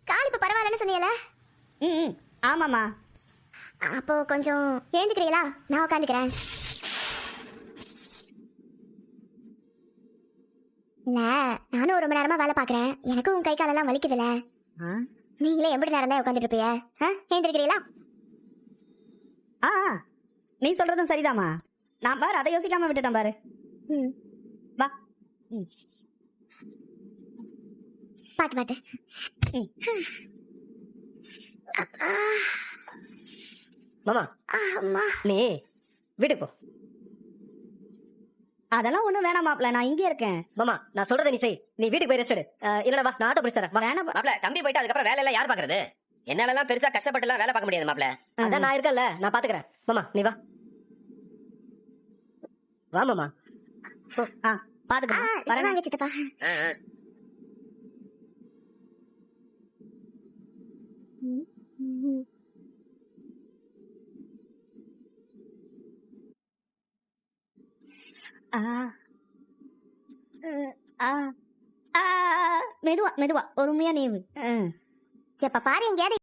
கால் இப்ப பரவாயில்லன்னு சொன்னீல? ம் ஆமாம்மா. அப்போ கொஞ்சம் எழுந்துக்கிறீங்களா? நான் உட்காந்துக்கிறேன். இல்ல, நானும் ரொம்ப நேரமா வேலை பாக்குறேன். எனக்கும் உன் கை காலெல்லாம் வலிக்குதுல்ல. நீங்களே எப்படி நேரம் தான் உட்காந்துட்டு இருப்பீங்க? எழுந்திருக்கிறீங்களா? ஆ நீ சொல்றதும் சரிதாம்மா. நான் பாரு அதை யோசிக்காம விட்டுட்டேன் பாரு. வா. பாத்து பாத்து. மாமா நீ வீட்டுக்கு போ. அதெல்லாம் ஒண்ணும் வேணாம் மாப்ள, நான் இங்கே இருக்கேன். மாமா நான் சொல்றதை நீ செய். நீ வீட்டுக்கு போய் ரெஸ்ட் எடு. இல்லடா வா, நான் ஆட்டோ பிடிச்சு தரேன். வேணாம் மாப்ள தம்பி போயிட்டு அதுக்கப்புறம் வேலை எல்லாம் யார் பாக்குறது? என்னாலலாம் பெருசா கஷ்டப்பட்டு எல்லாம் வேலை பார்க்க முடியாது மாப்ள. அதான் நான் இருக்கேன்ல, நான் பாத்துக்கிறேன். மாமா நீ வா. வா மாமா. பாத்துக்கலாம். வரேன் சித்தப்பா. மெதுவா மெதுவா பொறுமையா நீவு. இப்ப பாரு எங்கேயாவது